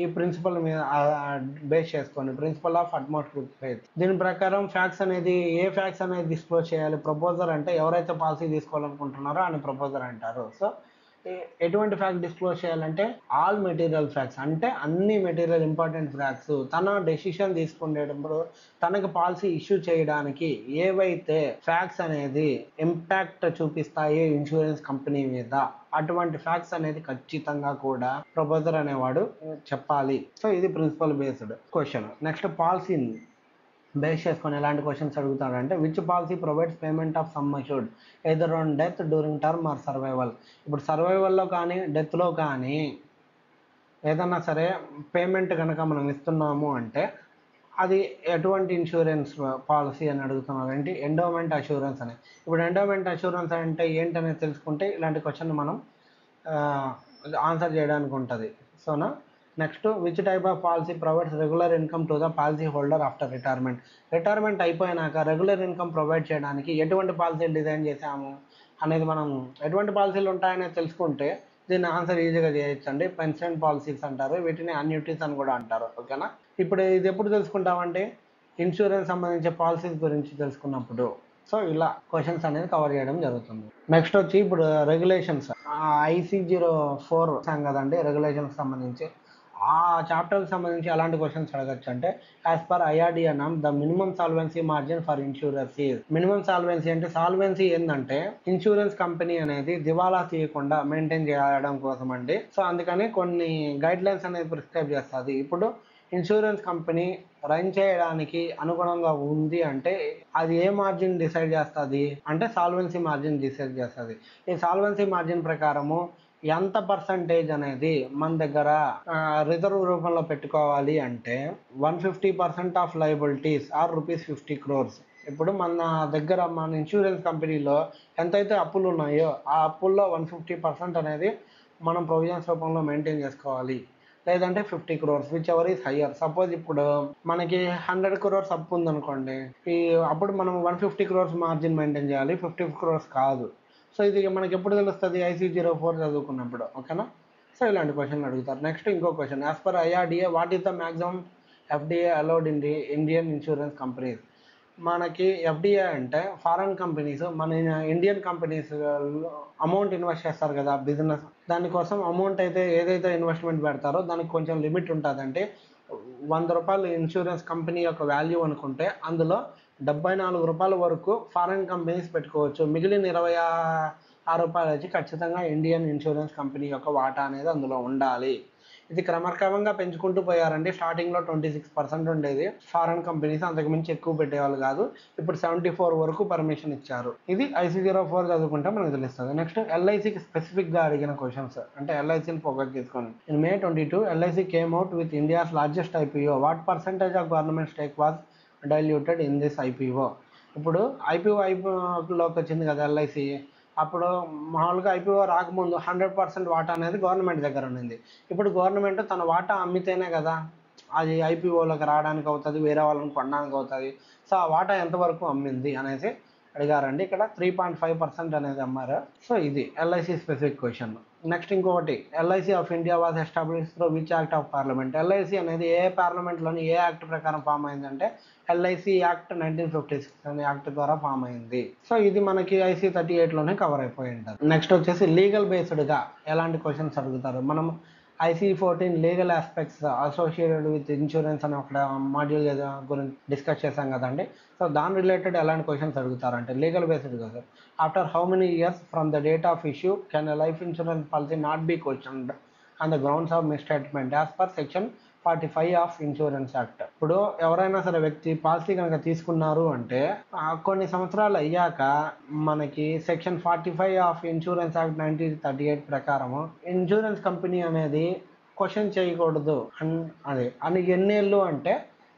ఈ ప్రిన్సిపల్ మీద బేస్ చేసుకొని principle of utmost good faith. దీని ప్రకారం ఫ్యాక్ట్స్ అనేది ఏ ఫ్యాక్ట్స్ అనేది డిస్క్లోజ్ చేయాలి. ప్రపోజర్ అంటే ఎవరైతే పాలసీ తీసుకోవాలనుకుంటున్నారో అని ప్రపోజర్ అంటారు. సో ఎటువంటి ఫ్యాక్ట్ డిస్క్లోజ్ చేయాలంటే ఆల్ మెటీరియల్ ఫ్యాక్ట్స్, అంటే అన్ని మెటీరియల్ ఇంపార్టెంట్ ఫ్యాక్ట్స్. తన డెసిషన్ తీసుకునేటప్పుడు తనకు పాలసీ ఇష్యూ చేయడానికి ఏవైతే ఫ్యాక్ట్స్ అనేది ఇంపాక్ట్ చూపిస్తాయి ఇన్సూరెన్స్ కంపెనీ మీద, అటువంటి ఫ్యాక్ట్స్ అనేది ఖచ్చితంగా కూడా ప్రపోజర్ అనేవాడు చెప్పాలి. సో ఇది ప్రిన్సిపల్ బేస్డ్ క్వశ్చన్. నెక్స్ట్ పాలసీని బేస్ చేసుకొని ఎలాంటి క్వశ్చన్స్ అడుగుతాడంటే which policy provides payment of sum assured either on death during term or survival. ఇప్పుడు సర్వైవల్లో కానీ డెత్లో కానీ ఏదన్నా సరే పేమెంట్ కనుక మనం ఇస్తున్నాము అంటే అది ఎటువంటి ఇన్సూరెన్స్ పాలసీ అని అడుగుతున్నారు. ఏంటి ఎండోమెంట్ అష్యూరెన్స్ అని. ఇప్పుడు ఎండోమెంట్ అష్యూరెన్స్ అంటే ఏంటనేది తెలుసుకుంటే ఇలాంటి క్వశ్చన్ మనం ఆన్సర్ చేయడానికి ఉంటుంది. Sona next which type of policy provides regular income to the policy holder after retirement. Retirement అయిపోయినాక రెగ్యులర్ ఇన్కమ్ ప్రొవైడ్ చేయడానికి ఎటువంటి పాలసీలు డిజైన్ చేసాము అనేది మనం ఎటువంటి పాలసీలు ఉంటాయనేది తెలుసుకుంటే దీన్ని ఆన్సర్ ఈజీగా చేయొచ్చండి. పెన్షన్ పాలసీస్ అంటారు, వీటిని అన్యూటీస్ అని కూడా అంటారు. ఓకేనా. ఇప్పుడు ఇది ఎప్పుడు తెలుసుకుంటామంటే ఇన్సూరెన్స్ సంబంధించిన పాలసీస్ గురించి తెలుసుకున్నప్పుడు. సో ఇలా క్వశ్చన్స్ అనేది కవర్ చేయడం జరుగుతుంది. నెక్స్ట్ వచ్చి ఇప్పుడు రెగ్యులేషన్స్ IC04 కదండి, రెగ్యులేషన్స్ సంబంధించి ఆ చాప్టర్కి సంబంధించి ఎలాంటి క్వశ్చన్స్ అడగచ్చు అంటే as per IRDA the minimum solvency margin for insurance is. Minimum solvency అంటే సాల్వెన్సీ ఏంటంటే ఇన్సూరెన్స్ కంపెనీ అనేది దివాలా తీయకుండా మెయింటైన్ చేయడం కోసం అండి. సో అందుకని కొన్ని గైడ్ లైన్స్ అనేది ప్రిస్క్రైబ్ చేస్తుంది. ఇప్పుడు ఇన్సూరెన్స్ కంపెనీ రన్ చేయడానికి అనుగుణంగా ఉంది అంటే అది ఏ మార్జిన్ డిసైడ్ చేస్తుంది అంటే సాల్వెన్సీ మార్జిన్ డిసైడ్ చేస్తుంది. ఈ సాల్వెన్సీ మార్జిన్ ప్రకారము ఎంత పర్సంటేజ్ అనేది మన దగ్గర రిజర్వ్ రూపంలో పెట్టుకోవాలి అంటే 150% ఆఫ్ లయబిలిటీస్ ఆర్ ₹50 crores. ఇప్పుడు మన దగ్గర మన ఇన్సూరెన్స్ కంపెనీలో ఎంతైతే అప్పులు ఉన్నాయో ఆ అప్పుల్లో 150% అనేది మనం ప్రొవిజన్స్ రూపంలో మెయింటైన్ చేసుకోవాలి. లేదంటే 50 crores which ever is higher. Suppose ఇప్పుడు మనకి 100 crores అప్పు ఉందనుకోండి, అప్పుడు మనం 150 crores మార్జిన్ మెయింటైన్ చేయాలి, 50 crores కాదు. సో ఇది మనకి ఎప్పుడు తెలుస్తుంది IC04 చదువుకున్నప్పుడు. ఓకేనా. సో ఇలాంటి క్వశ్చన్లు అడుగుతారు. నెక్స్ట్ ఇంకో question. As per IRDA what is the maximum FDA allowed in the Indian insurance companies. మనకి FDA అంటే ఫారెన్ కంపెనీస్ మన ఇండియన్ కంపెనీస్ అమౌంట్ ఇన్వెస్ట్ చేస్తారు కదా బిజినెస్, దానికోసం అమౌంట్ అయితే ఏదైతే ఇన్వెస్ట్మెంట్ పెడతారో దానికి కొంచెం లిమిట్ ఉంటుంది. అంటే ₹100 ఇన్సూరెన్స్ కంపెనీ యొక్క వాల్యూ అనుకుంటే అందులో ₹74 వరకు ఫారెన్ కంపెనీస్ పెట్టుకోవచ్చు. మిగిలిన ₹26 వచ్చి ఖచ్చితంగా ఇండియన్ ఇన్సూరెన్స్ కంపెనీ యొక్క వాటా అనేది అందులో ఉండాలి. ఇది క్రమక్రమంగా పెంచుకుంటూ పోయారండి. స్టార్టింగ్లో 26% ఉండేది ఫారెన్ కంపెనీస్, అంతకు మించి ఎక్కువ పెట్టేవాళ్ళు కాదు. ఇప్పుడు 74 వరకు పర్మిషన్ ఇచ్చారు. ఇది IC04 చదువుకుంటే మనకు తెలుస్తుంది. నెక్స్ట్ LICకి స్పెసిఫిక్గా అడిగిన క్వశ్చన్స్ అంటే LICని ఫోకస్ చేసుకొని. In May 22 LIC came out with India's largest IPO. What percentage of government stake was diluted in this IPO. ఇప్పుడు IPOలోకి వచ్చింది కదా LIC, అప్పుడు మామూలుగా IPO రాకముందు 100% వాటా అనేది గవర్నమెంట్ దగ్గర ఉండింది. ఇప్పుడు గవర్నమెంట్ తన వాటా అమ్మితేనే కదా అది IPOలోకి రావడానికి అవుతుంది, వేరే వాళ్ళని కొనడానికి అవుతుంది. సో ఆ వాటా ఎంతవరకు అమ్మింది అనేసి అడిగారండి. ఇక్కడ 3.5% అనేది అమ్మారు. సో ఇది LIC స్పెసిఫిక్ క్వశ్చన్. నెక్స్ట్ ఇంకొకటి, LIC of India was establish through which act of parliament. LIC అనేది ఏ పార్లమెంట్లోని ఏ యాక్ట్ ప్రకారం ఫామ్ అయిందంటే LIC యాక్ట్ 1956 అనే యాక్ట్ ద్వారా ఫామ్ అయింది. సో ఇది మనకి IC38లోనే కవర్ అయిపోయి ఉంటుంది. నెక్స్ట్ వచ్చేసి లీగల్ బేస్డ్గా ఎలాంటి క్వశ్చన్స్ అడుగుతారు. మనం IC14 legal aspects associated with insurance అని ఒక మాడ్యూల్ గురించి డిస్కస్ చేశాం కదండి. సో దాని రిలేటెడ్ ఎలాంటి క్వశ్చన్స్ అడుగుతారంటే లీగల్ బేస్డ్ కదా. After how many years from the date of issue can life insurance policy not be questioned and the grounds of misstatement as per section 45 of insurance act. ఇప్పుడు ఎవరైనా సరే వ్యక్తి పాలసీ కనుక తీసుకున్నారు అంటే కొన్ని సంవత్సరాలు అయ్యాక మనకి సెక్షన్ 45 ఆఫ్ ఇన్సూరెన్స్ యాక్ట్ 1938 ప్రకారము ఇన్సూరెన్స్ కంపెనీ అనేది క్వశ్చన్ చేయకూడదు అని ఎన్నేళ్ళు అంటే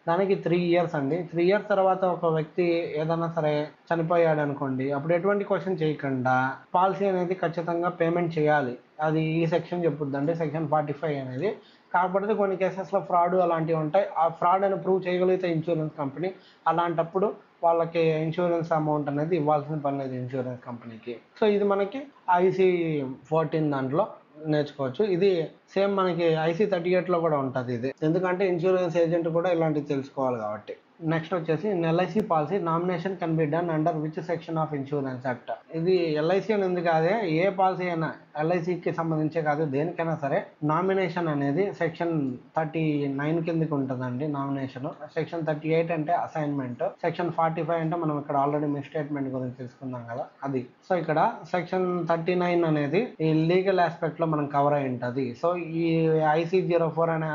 దానికి 3 ఇయర్స్ అండి. 3 ఇయర్స్ తర్వాత ఒక వ్యక్తి ఏదైనా సరే చనిపోయాడు అనుకోండి, అప్పుడు ఎటువంటి క్వశ్చన్ చేయకుండా పాలసీ అనేది ఖచ్చితంగా పేమెంట్ చేయాలి. అది ఈ సెక్షన్ చెప్పుద్దండి, సెక్షన్ 45 అనేది. కాకపోతే కొన్ని కేసెస్లో ఫ్రాడ్ అలాంటివి ఉంటాయి. ఆ ఫ్రాడ్ అని ప్రూవ్ చేయగలిగితే ఇన్సూరెన్స్ కంపెనీ, అలాంటప్పుడు వాళ్ళకి ఇన్సూరెన్స్ అమౌంట్ అనేది ఇవ్వాల్సిన పని లేదు ఇన్సూరెన్స్ కంపెనీకి. సో ఇది మనకి ఐసీ 14 దాంట్లో నేర్చుకోవచ్చు. ఇది సేమ్ మనకి ఐసీ 38లో కూడా ఉంటుంది ఇది, ఎందుకంటే ఇన్సూరెన్స్ ఏజెంట్ కూడా ఇలాంటివి తెలుసుకోవాలి కాబట్టి. నెక్స్ట్ వచ్చేసి LIC policy nomination can be done under which section of insurance act. ఇది ఎల్ఐసి అని ఎందుకు కాదే, ఏ పాలసీ అయినా ఎల్ఐసికి సంబంధించే కాదు, దేనికైనా సరే నామినేషన్ అనేది సెక్షన్ 39 కిందకి ఉంటుందండి. నామినేషన్ సెక్షన్ 38 అంటే అసైన్మెంట్, సెక్షన్ 45 అంటే మనం ఇక్కడ ఆల్రెడీ మిస్టేట్మెంట్ గురించి తెలుసుకుందాం కదా అది. సో ఇక్కడ సెక్షన్ 39 అనేది ఈ లీగల్ ఆస్పెక్ట్ లో మనం కవర్ అయి ఉంటుంది. సో ఈ IC04 అనే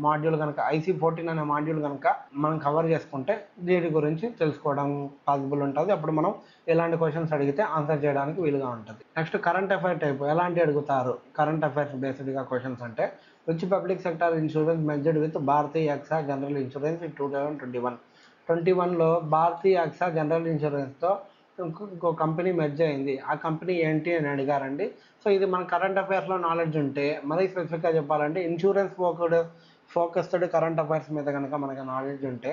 మాడ్యూల్ కనుక IC14 అనే మాడ్యూల్ కనుక మనం కవర్ చేసుకుంటే దీని గురించి తెలుసుకోవడం పాసిబుల్ ఉంటుంది. అప్పుడు మనం ఎలాంటి క్వశ్చన్స్ అడిగితే ఆన్సర్ చేయడానికి వీలుగా ఉంటుంది. నెక్స్ట్ కరెంట్ అఫైర్ టైప్ ఎలాంటి అడుగుతారు, కరెంట్ అఫైర్స్ బేస్డ్గా క్వశ్చన్స్ అంటే which public sector insurance merged with Bharatiya AXA general insurance in 2021లో భారతీయ ఎక్సా జనరల్ ఇన్సూరెన్స్తో ఇంకో కంపెనీ మెర్జ్ అయింది. ఆ కంపెనీ ఏంటి అని అడిగారండి. సో ఇది మన కరెంట్ అఫైర్స్లో నాలెడ్జ్ ఉంటే, మరీ స్పెసిఫిక్గా చెప్పాలంటే ఇన్సూరెన్స్ ఫోకస్డ్ కరెంట్ అఫైర్స్ మీద కనుక మనకు నాలెడ్జ్ ఉంటే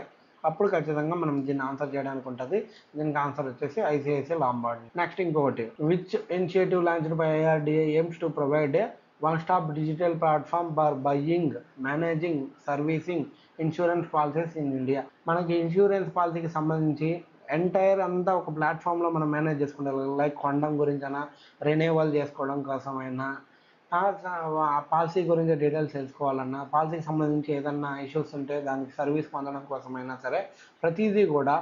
అప్పుడు ఖచ్చితంగా మనం దీన్ని ఆన్సర్ చేయడానికి ఉంటుంది. దీనికి ఆన్సర్ వచ్చేసి ఐసిఐసిఐ లాంబార్డ్. నెక్స్ట్ ఇంకొకటి, which initiative launched by IRDA AIIMS to provide a one stop digital platform for buying, managing, servicing insurance policies in India. మనకి ఇన్సూరెన్స్ పాలసీకి సంబంధించి ఎంటైర్ అంతా ఒక ప్లాట్ఫామ్లో మనం మేనేజ్ చేసుకుంటాం. లైక్ కొనడం గురించి అయినా, రెన్యువల్ చేసుకోవడం కోసమైనా, పాలసీ గురించి డీటెయిల్స్ తెలుసుకోవాలన్నా, పాలసీకి సంబంధించి ఏదన్నా ఇష్యూస్ ఉంటే దానికి సర్వీస్ పొందడం కోసమైనా సరే ప్రతిదీ కూడా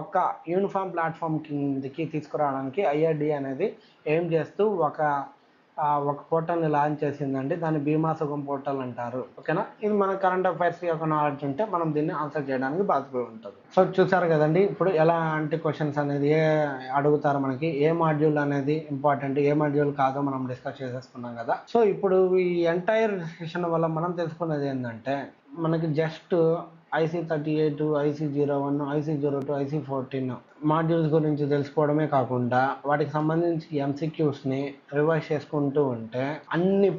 ఒక యూనిఫామ్ ప్లాట్ఫామ్ కిందకి తీసుకురావడానికి IRDA అనేది ఏం చేస్తూ ఒక పోర్టల్ని లాంచ్ చేసిందండి. దాన్ని బీమా సుగం పోర్టల్ అంటారు. ఓకేనా, ఇది మన కరెంట్ అఫైర్స్ యొక్క నాలెడ్జ్ ఉంటే మనం దీన్ని ఆన్సర్ చేయడానికి బాధ్యత ఉంటుంది. సో చూసారు కదండి, ఇప్పుడు ఎలాంటి క్వశ్చన్స్ అనేది అడుగుతారు, మనకి ఏ మాడ్యూల్ అనేది ఇంపార్టెంట్, ఏ మాడ్యూల్ కాదో మనం డిస్కస్ చేసేసుకున్నాం కదా. సో ఇప్పుడు ఈ ఎంటైర్ సెషన్ వల్ల మనం తెలుసుకున్నది ఏంటంటే, మనకి just IC38, IC01, IC02, IC14 modules గురించి తెలుసుకోవడమే కాకుండా వాటికి సంబంధించి MCQsని రివైజ్ చేసుకుంటూ ఉంటే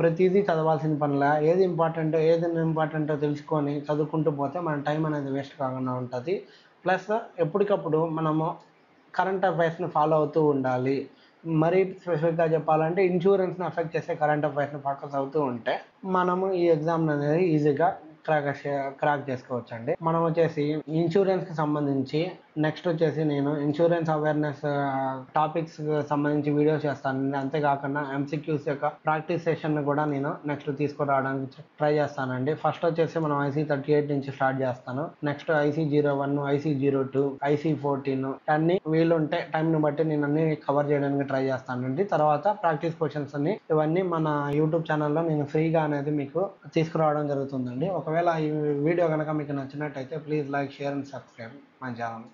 ప్రతిదీ చదవాల్సిన పనిలా, ఏది ఇంపార్టెంటో తెలుసుకొని చదువుకుంటూ పోతే మన టైం అనేది వేస్ట్ కాకుండా ఉంటుంది. ప్లస్ ఎప్పటికప్పుడు మనము కరెంట్ అఫైర్స్ని ఫాలో అవుతూ ఉండాలి. మరీ స్పెసిఫిక్గా చెప్పాలంటే ఇన్సూరెన్స్ని అఫెక్ట్ చేసే కరెంట్ అఫైర్స్ని ఫోకస్ అవుతూ ఉంటే మనము ఈ ఎగ్జామ్ అనేది ఈజీగా క్రాక్ చేసుకోవచ్చు అండి. మనం వచ్చేసి ఇన్సూరెన్స్కి సంబంధించి నెక్స్ట్ వచ్చేసి నేను ఇన్సూరెన్స్ అవేర్నెస్ టాపిక్స్ సంబంధించి వీడియోస్ చేస్తాను. అంతేకాకుండా MCQs యొక్క ప్రాక్టీస్ సెషన్ కూడా నేను నెక్స్ట్ తీసుకురావడానికి ట్రై చేస్తానండి. ఫస్ట్ వచ్చేసి మనం IC38 నుంచి స్టార్ట్ చేస్తాను. నెక్స్ట్ IC01, IC02, IC14 అన్ని వీలుంటే టైంని బట్టి నేను అన్ని కవర్ చేయడానికి ట్రై చేస్తానండి. తర్వాత ప్రాక్టీస్ క్వశ్చన్స్ అన్ని ఇవన్నీ మన యూట్యూబ్ ఛానల్లో నేను ఫ్రీగా అనేది మీకు తీసుకురావడం జరుగుతుందండి. ఒకవేళ ఈ వీడియో కనుక మీకు నచ్చినట్టయితే please like, share and subscribe my channel.